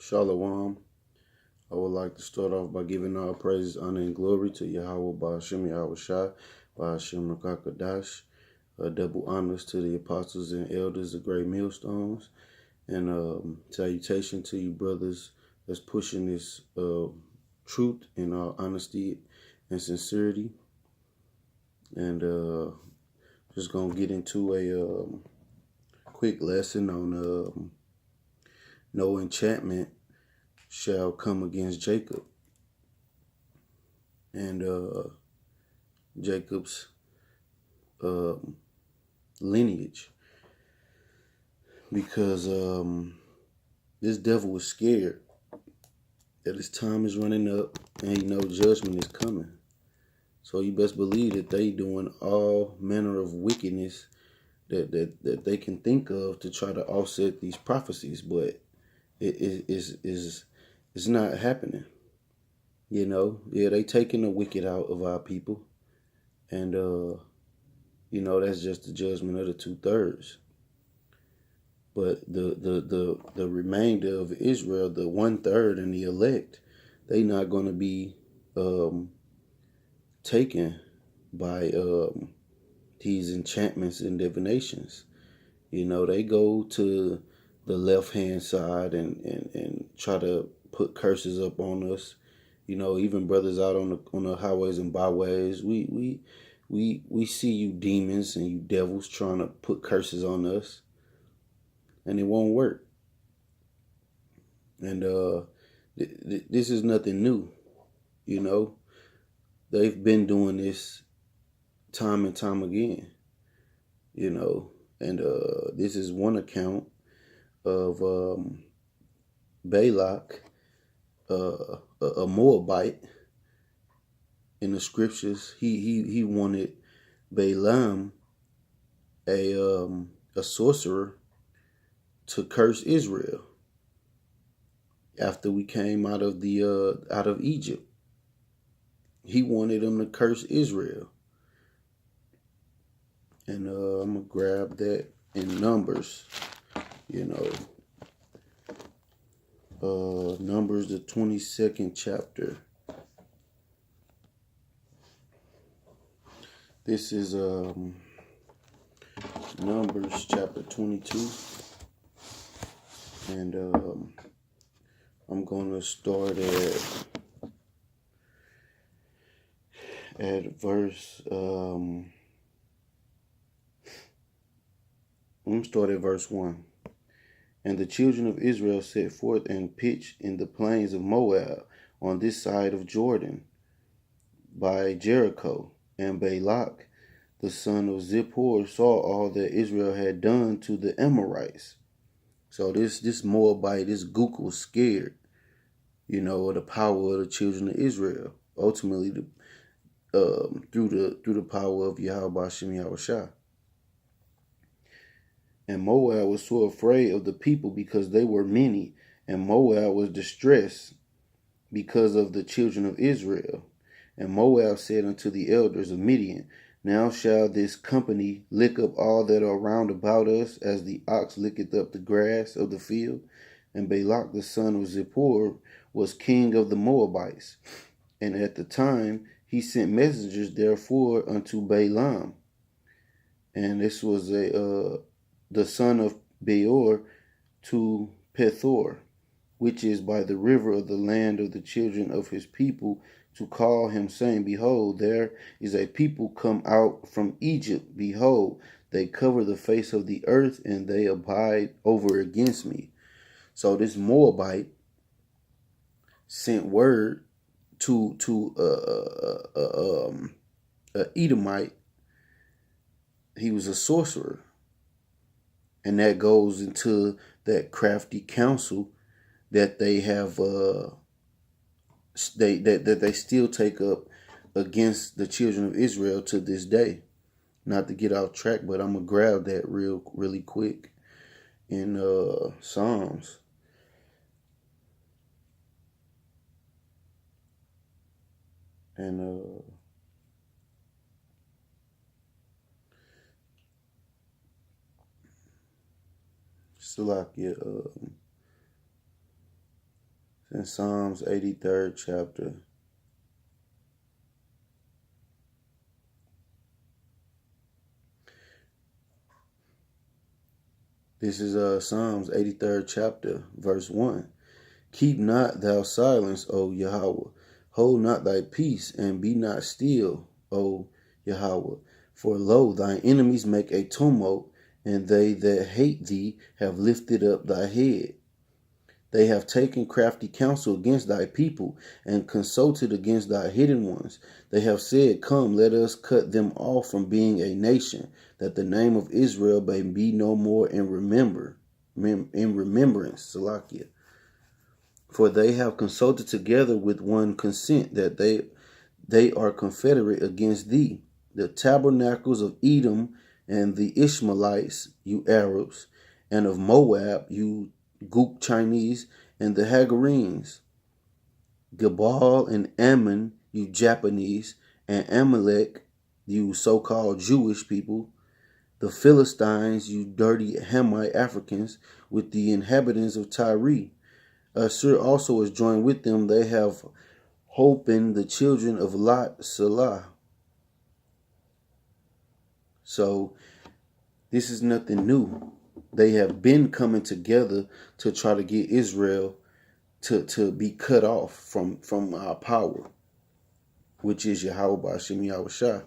Shalom. I would like to start off by giving all praises, honor, and glory to Yahweh Ba'ashem Yahweh Shai, Ba'ashem Rakakadash. Double honors to the apostles and elders of great millstones. And salutation to you brothers that's pushing this truth in all honesty and sincerity. And just going to get into a quick lesson on no enchantment shall come against Jacob and Jacob's lineage, because this devil was scared that his time is running up and he knows judgment is coming. So you best believe that they doing all manner of wickedness that they can think of to try to offset these prophecies, but it's not happening. You know, yeah, they taking the wicked out of our people, and you know, that's just the judgment of the 2/3. But the remainder of Israel, the 1/3 and the elect, they not going to be taken by these enchantments and divinations. You know, they go to the left hand side and try to put curses up on us. You know, even brothers out on the highways and byways, we see you demons and you devils trying to put curses on us, and it won't work. And this is nothing new. You know, they've been doing this time and time again. You know, and this is one account of Balak, a Moabite. In the scriptures, he wanted Balaam, a sorcerer, to curse Israel after we came out of Egypt. He wanted him to curse Israel, and I'm gonna grab that in Numbers. You know, Numbers, the 22nd chapter. This is Numbers chapter 22, and I'm going to start at verse. I'm going to start at verse 1. And the children of Israel set forth and pitched in the plains of Moab on this side of Jordan by Jericho. And Balak, the son of Zippor, saw all that Israel had done to the Amorites. So this Moabite, this Gook, was scared, you know, of the power of the children of Israel. Ultimately, through the power of Yahweh Ba'ashem Yahweh Shai. And Moab was so afraid of the people because they were many, and Moab was distressed because of the children of Israel. And Moab said unto the elders of Midian, Now shall this company lick up all that are round about us, as the ox licketh up the grass of the field. And Balak the son of Zippor was king of the Moabites. And at the time he sent messengers therefore unto Balaam. And this was the son of Beor to Pethor, which is by the river of the land of the children of his people, to call him, saying, Behold, there is a people come out from Egypt. Behold, they cover the face of the earth, and they abide over against me. So this Moabite sent word to Edomite. He was a sorcerer, and that goes into that crafty counsel that they have that they still take up against the children of Israel to this day. Not to get off track, but I'm gonna grab that really quick in Psalms. And Salakia, in Psalms 83rd chapter. This is Psalms 83rd chapter, verse 1. Keep not thou silence, O Yahweh. Hold not thy peace, and be not still, O Yahweh. For lo, thine enemies make a tumult, and they that hate thee have lifted up thy head. They have taken crafty counsel against thy people, and consulted against thy hidden ones. They have said, Come, let us cut them off from being a nation, that the name of Israel may be no more in remembrance, Salakia. For they have consulted together with one consent, that they are confederate against thee. The tabernacles of Edom and the Ishmaelites, you Arabs, and of Moab, you Gook Chinese, and the Hagarenes, Gebal and Ammon, you Japanese, and Amalek, you so-called Jewish people, the Philistines, you dirty Hamite Africans, with the inhabitants of Tyre. Assur also is joined with them. They have hope in the children of Lot Salah. So this is nothing new. They have been coming together to try to get Israel to be cut off from our power, which is Yahweh Ba'ashem Yahushua.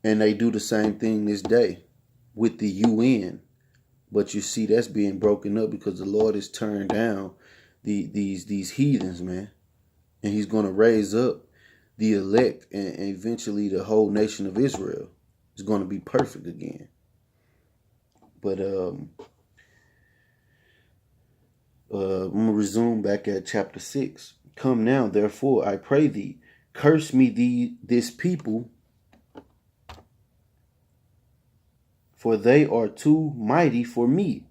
And they do the same thing this day with the UN. But you see, that's being broken up because the Lord has turned down these heathens, man. And he's going to raise up the elect, and eventually the whole nation of Israel is going to be perfect again. But I'm going to resume back at chapter 6. Come now, therefore, I pray thee, curse me this people, for they are too mighty for me.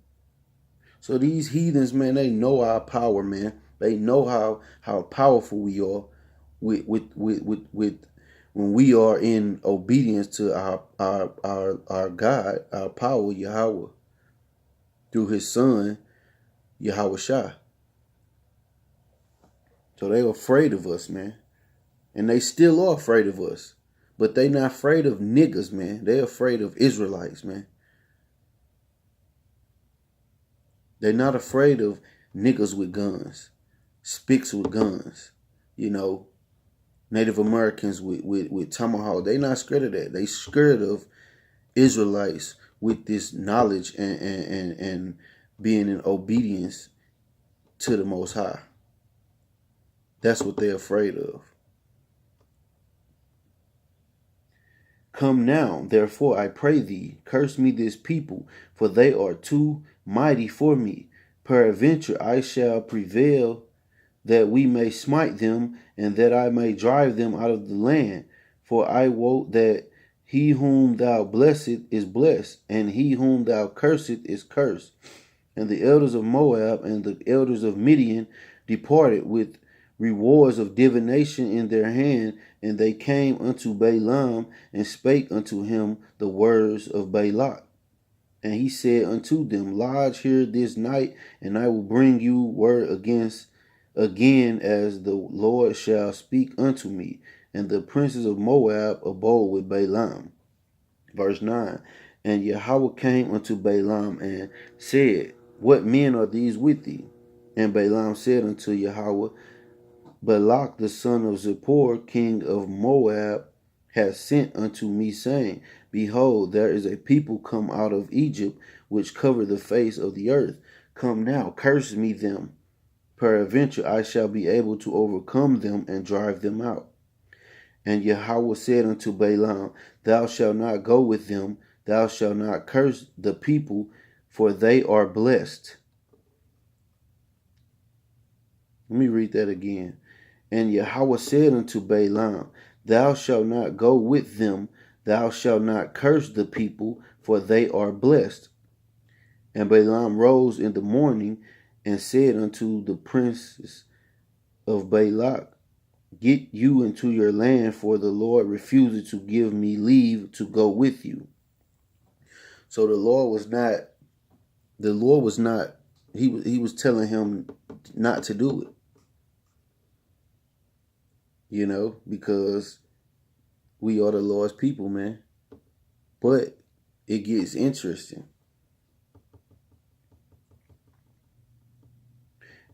So these heathens, man, they know our power, man. They know how powerful we are with when we are in obedience to our God, our power, Yahweh, through his son, Yahweh Shah. So they're afraid of us, man. And they still are afraid of us. But they not afraid of niggas, man. They're afraid of Israelites, man. They're not afraid of niggas with guns, spics with guns, Native Americans with tomahawk. They not scared of that. They scared of Israelites with this knowledge and being in obedience to the Most High. That's what they're afraid of. Come now, therefore, I pray thee, curse me this people, for they are too mighty for me. Peradventure I shall prevail, that we may smite them, and that I may drive them out of the land. For I wot that he whom thou blessed is blessed, and he whom thou cursed is cursed. And the elders of Moab and the elders of Midian departed with rewards of divination in their hand, and they came unto Balaam and spake unto him the words of Balak. And he said unto them, Lodge here this night, and I will bring you word again as the Lord shall speak unto me. And the princes of Moab abode with Balaam. Verse 9. And Yahweh came unto Balaam and said, What men are these with thee? And Balaam said unto Yahweh, Balak the son of Zippor, king of Moab, hath sent unto me, saying, Behold, there is a people come out of Egypt, which cover the face of the earth. Come now, curse me them. Peradventure I shall be able to overcome them and drive them out. And Yahweh said unto Balaam, Thou shalt not go with them, thou shalt not curse the people, for they are blessed. Let me read that again. And Yahweh said unto Balaam, Thou shalt not go with them, thou shalt not curse the people, for they are blessed. And Balaam rose in the morning and said unto the princes of Balak, Get you into your land, for the Lord refuses to give me leave to go with you. So the Lord was not, he was telling him not to do it. because we are the Lord's people, man. But it gets interesting.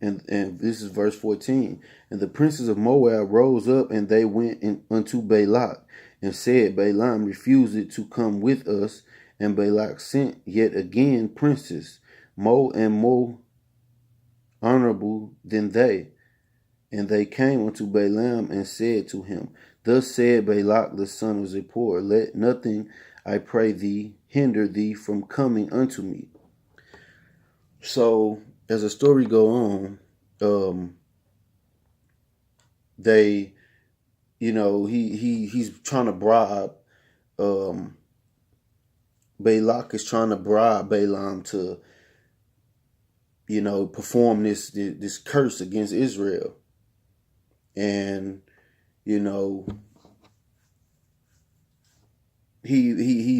And this is verse 14. And the princes of Moab rose up, and they went unto Balak, and said, Balaam refused to come with us. And Balak sent yet again princes, more and more honorable than they. And they came unto Balaam and said to him, Thus said Balak the son of Zippor, Let nothing, I pray thee, hinder thee from coming unto me. So, as the story go on, they, he's trying to bribe, Balak is trying to bribe Balaam to, perform this curse against Israel. And, he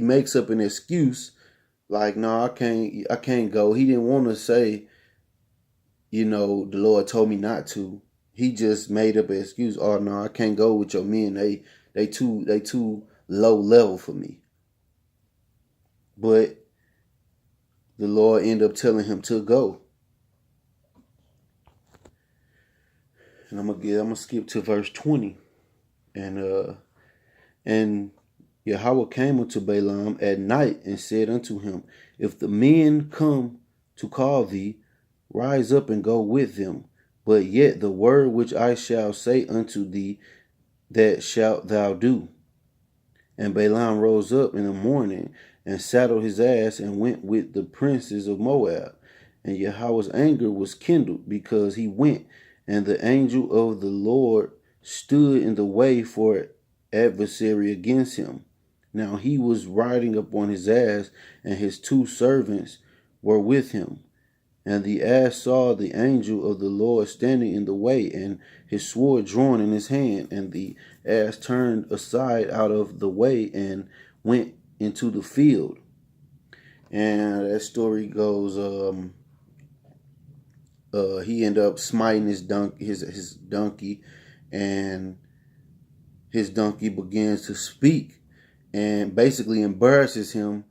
makes up an excuse like, no, I can't go. He didn't want to say, the Lord told me not to. He just made up an excuse. Oh no, I can't go with your men. They too low level for me. But the Lord ended up telling him to go. And I'm gonna skip to verse 20. And Yahweh came unto Balaam at night and said unto him, If the men come to call thee, rise up and go with them. But yet the word which I shall say unto thee, that shalt thou do. And Balaam rose up in the morning and saddled his ass and went with the princes of Moab. And Yahweh's anger was kindled because he went, and the angel of the Lord stood in the way for adversary against him. Now he was riding upon his ass, and his 2 servants were with him. And the ass saw the angel of the Lord standing in the way, and his sword drawn in his hand. And the ass turned aside out of the way and went into the field. And that story goes, he ended up smiting his donkey, and his donkey begins to speak and basically embarrasses him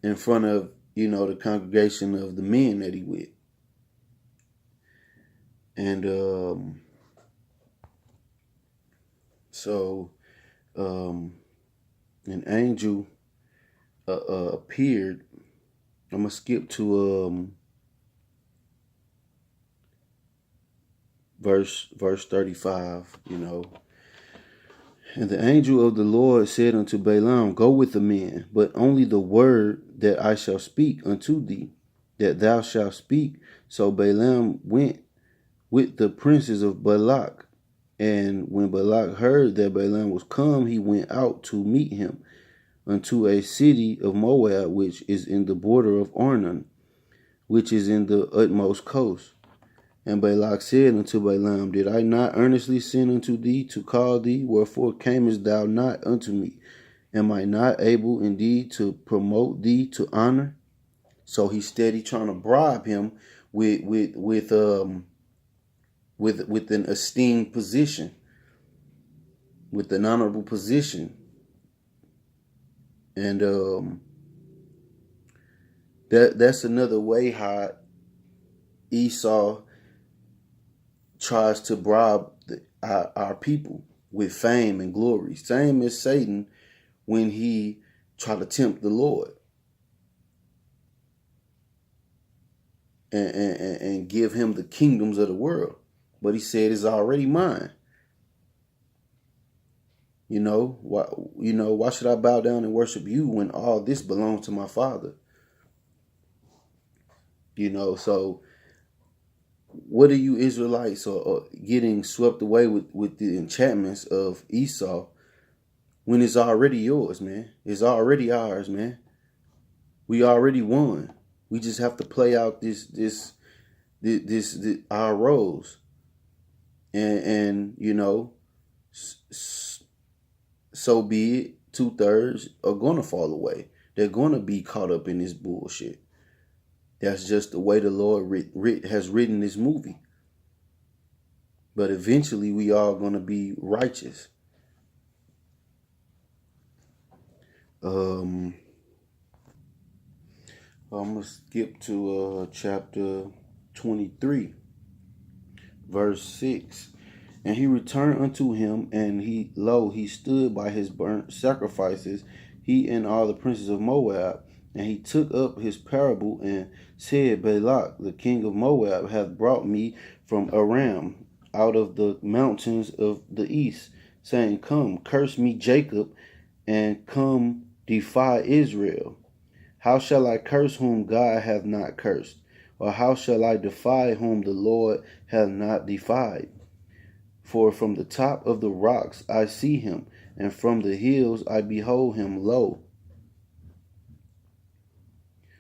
in front of, the congregation of the men that he with. And so an angel appeared. I'm gonna skip to verse 35. And the angel of the Lord said unto Balaam, Go with the men, but only the word that I shall speak unto thee, that thou shalt speak. So Balaam went with the princes of Balak. And when Balak heard that Balaam was come, he went out to meet him unto a city of Moab, which is in the border of Arnon, which is in the utmost coast. And Balak said unto Balaam, Did I not earnestly send unto thee to call thee? Wherefore camest thou not unto me? Am I not able indeed to promote thee to honor? So he's steady trying to bribe him with an esteemed position, with an honorable position. And that's another way how Esau tries to bribe our people with fame and glory. Same as Satan when he tried to tempt the Lord and give him the kingdoms of the world. But he said it's already mine. Why should I bow down and worship you when all this belongs to my Father? So what are you Israelites are getting swept away with the enchantments of Esau when it's already yours, man? It's already ours, man. We already won. We just have to play out this our roles, and so be it. 2/3 are gonna fall away. They're gonna be caught up in this bullshit. That's just the way the Lord has written this movie. but eventually we all going to be righteous. I'm going to skip to chapter 23, verse 6. And he returned unto him, and he stood by his burnt sacrifices, he and all the princes of Moab. And he took up his parable and said, Balak, the king of Moab, hath brought me from Aram, out of the mountains of the east, saying, Come, curse me Jacob, and come defy Israel. How shall I curse whom God hath not cursed? Or how shall I defy whom the Lord hath not defied? For from the top of the rocks I see him, and from the hills I behold him. Lo,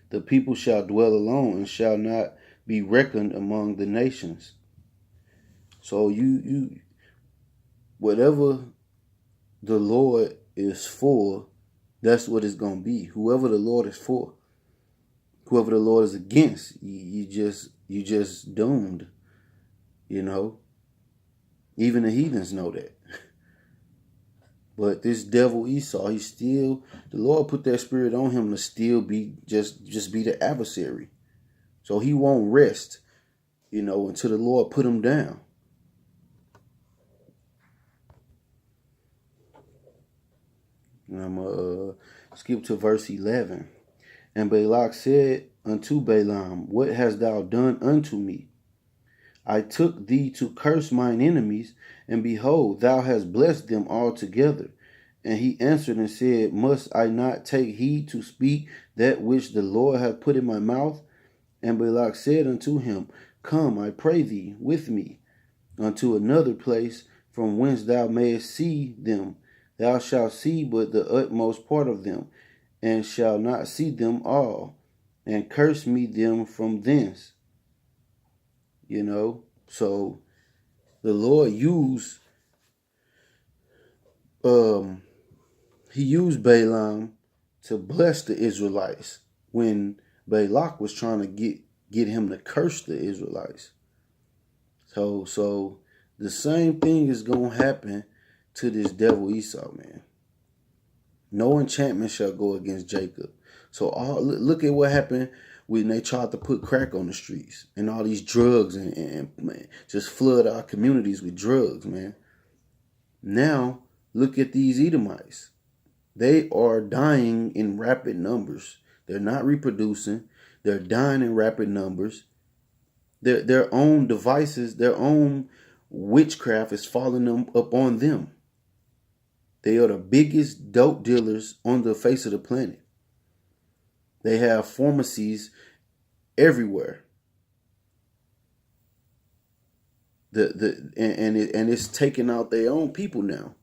the people shall dwell alone, and shall not be reckoned among the nations. So you whatever the Lord is for, that's what it's gonna be. Whoever the Lord is for, whoever the Lord is against, you just doomed. You know, even the heathens know that. But this devil Esau, the Lord put that spirit on him to still be just be the adversary. So he won't rest, until the Lord put him down. And I'm going to skip to verse 11. And Balak said unto Balaam, What hast thou done unto me? I took thee to curse mine enemies, and behold, thou hast blessed them altogether. And he answered and said, Must I not take heed to speak that which the Lord hath put in my mouth? And Balak said unto him, Come, I pray thee, with me unto another place from whence thou mayest see them. Thou shalt see but the utmost part of them, and shalt not see them all, and curse me them from thence. So the Lord used Balaam to bless the Israelites when Balak was trying to get him to curse the Israelites. So the same thing is gonna happen to this devil Esau, man. No enchantment shall go against Jacob. So look at what happened when they tried to put crack on the streets and all these drugs and man, just flood our communities with drugs, man. Now, look at these Edomites. They are dying in rapid numbers. They're not reproducing. They're dying in rapid numbers. Their own devices, their own witchcraft is falling up on them. They are the biggest dope dealers on the face of the planet. They have pharmacies everywhere. And it's taking out their own people now.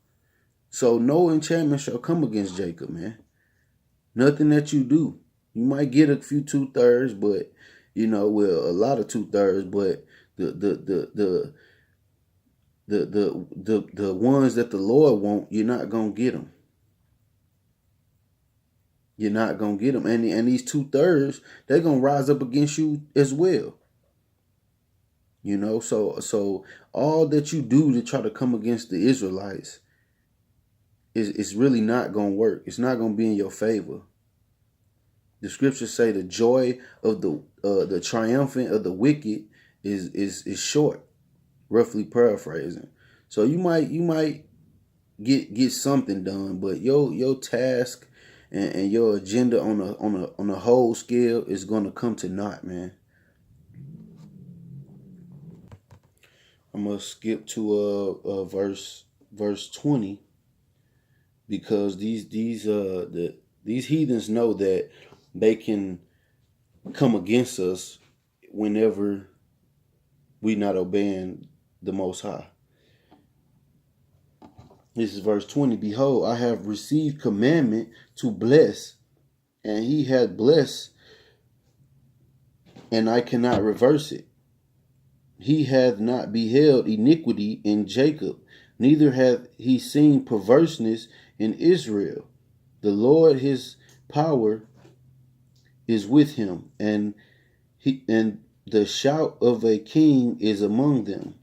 So no enchantment shall come against Jacob, man. Nothing that you do. You might get a few 2/3, but a lot of 2/3, but the ones that the Lord want, you're not gonna get them. You're not gonna get them, and these 2/3, they're gonna rise up against you as well. So all that you do to try to come against the Israelites is really not gonna work. It's not gonna be in your favor. The scriptures say the joy of the triumphant of the wicked is short, roughly paraphrasing. So you might get something done, but your task and your agenda on a whole scale is gonna come to naught, man. I'm gonna skip to verse 20, because these heathens know that they can come against us whenever we not obeying the Most High. This is verse 20. Behold, I have received commandment to bless, and he hath blessed, and I cannot reverse it. He hath not beheld iniquity in Jacob, neither hath he seen perverseness in Israel. The Lord his power is with him, and the shout of a king is among them.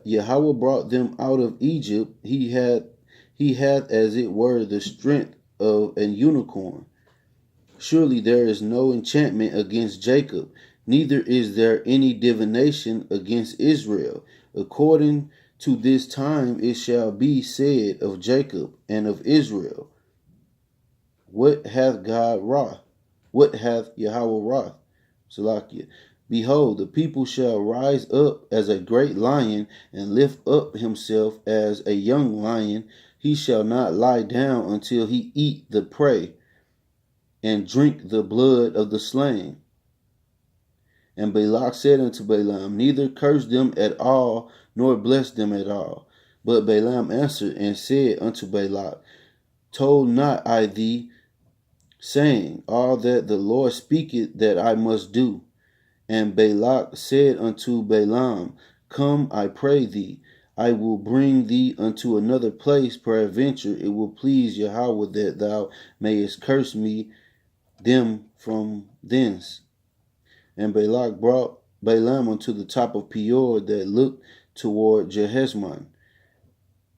Yahweh brought them out of Egypt. He hath as it were the strength of an unicorn. Surely there is no enchantment against Jacob, neither is there any divination against Israel. According to this time it shall be said of Jacob and of Israel, what hath God wrought? What hath Yahweh wrought? Salakia. Behold, the people shall rise up as a great lion and lift up himself as a young lion. He shall not lie down until he eat the prey and drink the blood of the slain. And Balak said unto Balaam, neither curse them at all, nor bless them at all. But Balaam answered and said unto Balak, told not I thee, saying, all that the Lord speaketh that I must do? And Balak said unto Balaam, come, I pray thee, I will bring thee unto another place, peradventure it will please Yahweh that thou mayest curse me them from thence. And Balak brought Balaam unto the top of Peor that looked toward Jehesmon.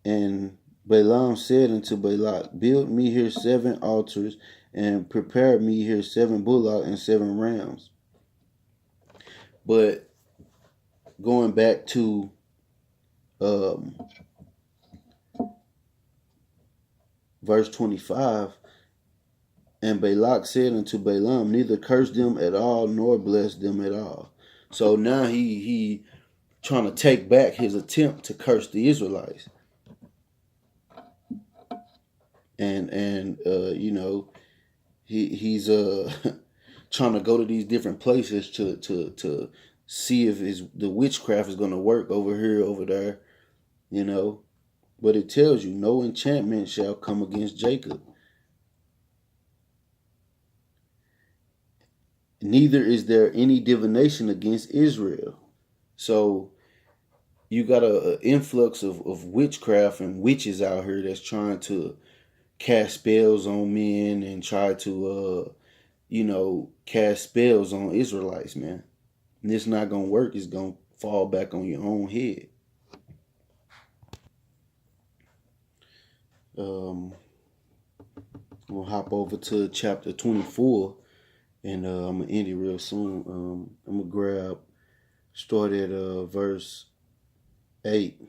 And Balaam said unto Balak, build me here 7 altars, and prepare me here 7 bullocks and 7 rams. But going back to verse 25, and Balak said unto Balaam, neither curse them at all, nor bless them at all. So now he trying to take back his attempt to curse the Israelites. And you know, he's trying to go to these different places to see if the witchcraft is going to work over here, over there, you know. But it tells you, no enchantment shall come against Jacob. Neither is there any divination against Israel. So you got an influx of witchcraft and witches out here that's trying to cast spells on men and try to, cast spells on Israelites, man. And it's not going to work. It's going to fall back on your own head. I'm going to hop over to chapter 24, and I'm going to end it real soon. I'm going to start at verse 8.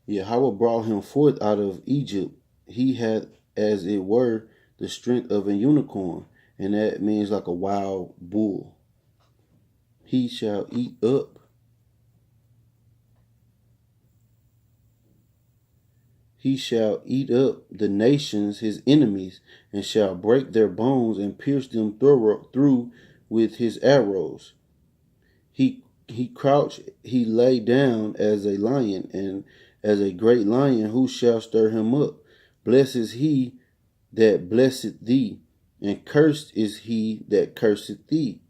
Yahweh brought him forth out of Egypt. He had, as it were, the strength of a unicorn, and that means like a wild bull. He shall eat up. He shall eat up the nations, his enemies, and shall break their bones and pierce them through with his arrows. He crouched, he lay down as a lion, and as a great lion, who shall stir him up? Blessed is he that blesseth thee, and cursed is he that curseth thee.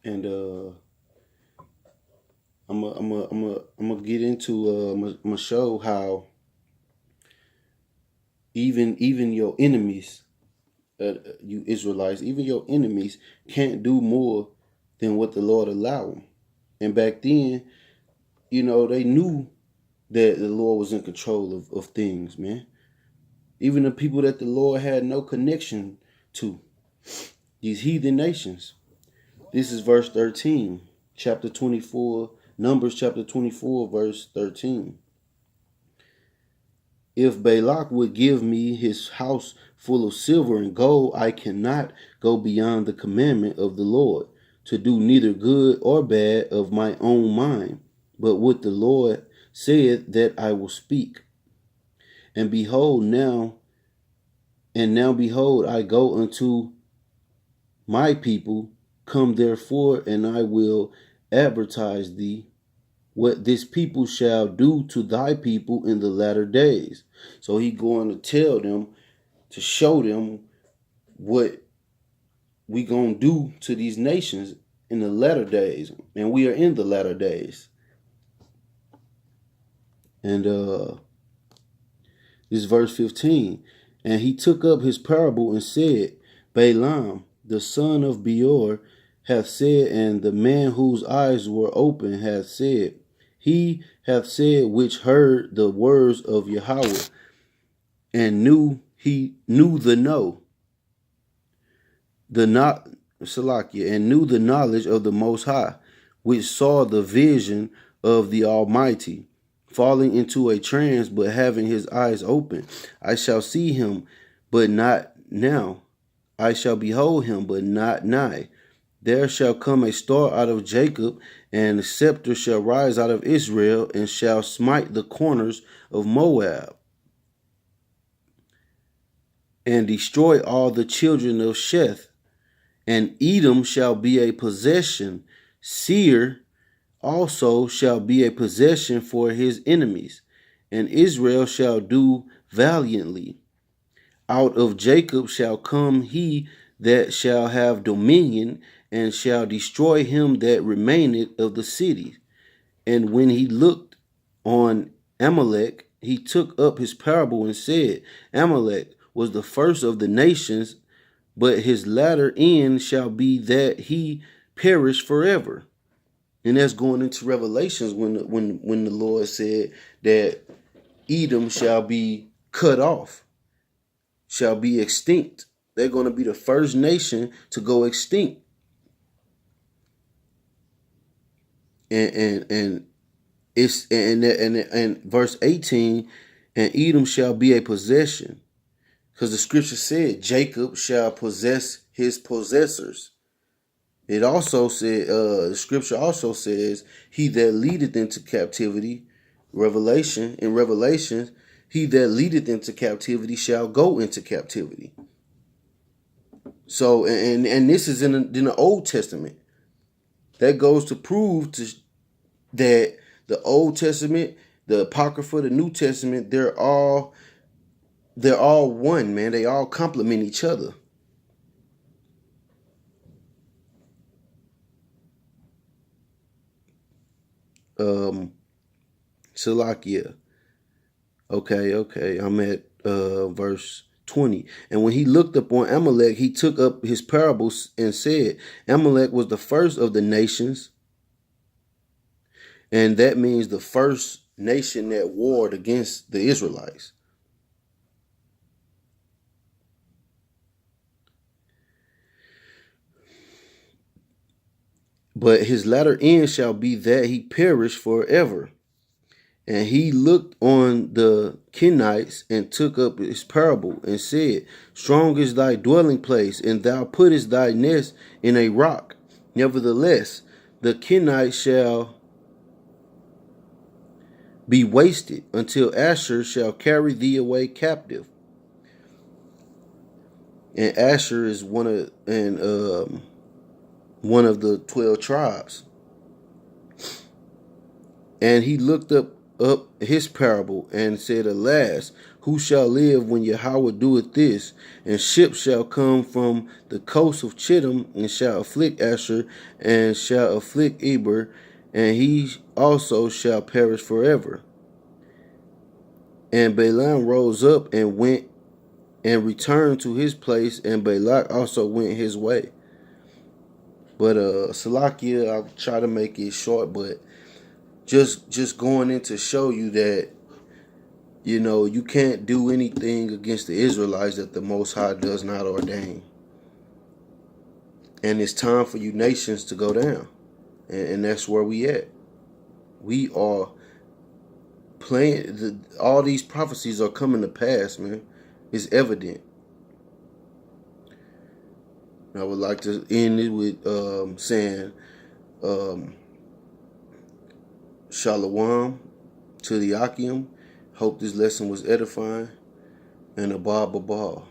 And I'm gonna get into I'm gonna show how even your enemies, you Israelites, even your enemies can't do more than what the Lord allowed them. And back then, they knew that the Lord was in control of things, man. Even the people that the Lord had no connection to, these heathen nations. This is verse 13, chapter 24, Numbers chapter 24, verse 13. If Balak would give me his house full of silver and gold, I cannot go beyond the commandment of the Lord, to do neither good or bad of my own mind, but what the Lord said that I will speak. And now behold, I go unto my people. Come therefore, and I will advertise thee what this people shall do to thy people in the latter days. So he going to tell them, to show them what we going to do to these nations in the latter days. And we are in the latter days. And this is verse 15. And he took up his parable and said, Balaam, the son of Beor, hath said, and the man whose eyes were open hath said, he hath said which heard the words of Yahweh, and knew the know, the not Salakia, and knew the knowledge of the Most High, which saw the vision of the Almighty, falling into a trance, but having his eyes open. I shall see him, but not now. I shall behold him, but not nigh. There shall come a star out of Jacob, and a scepter shall rise out of Israel, and shall smite the corners of Moab, and destroy all the children of Sheth. And Edom shall be a possession. Seir also shall be a possession for his enemies. And Israel shall do valiantly. Out of Jacob shall come he that shall have dominion, and shall destroy him that remaineth of the city. And when he looked on Amalek, he took up his parable and said, Amalek was the first of the nations, but his latter end shall be that he perish forever. And that's going into Revelations when the Lord said that Edom shall be cut off, shall be extinct. They're going to be the first nation to go extinct. And it's and verse 18, and Edom shall be a possession. Because the scripture said Jacob shall possess his possessors. It also said, the scripture also says, he that leadeth into captivity, in Revelation, he that leadeth into captivity shall go into captivity. So, and this is in the Old Testament. That goes to prove that the Old Testament, the Apocrypha, the New Testament, they're all one, man. They all complement each other. Salakia. Okay. I'm at verse 20. And when he looked upon Amalek, he took up his parables and said, Amalek was the first of the nations. And that means the first nation that warred against the Israelites. But his latter end shall be that he perish forever. And he looked on the Kenites and took up his parable and said, Strong is thy dwelling place, and thou puttest thy nest in a rock. Nevertheless, the Kenites shall be wasted until Asher shall carry thee away captive. And Asher is one of the 12 tribes. And he looked up his parable and said, Alas, who shall live when Yahweh doeth this? And ships shall come from the coast of Chittim, and shall afflict Asher, and shall afflict Eber, and he also shall perish forever. And Balaam rose up and went and returned to his place, and Balak also went his way. But Salakia, I'll try to make it short, but just going in to show you that, you know, you can't do anything against the Israelites that the Most High does not ordain. And it's time for you nations to go down. And that's where we at. We are playing, all these prophecies are coming to pass, man. It's evident. I would like to end it with saying Shalom to the Akim. Hope this lesson was edifying. And Abba Babal.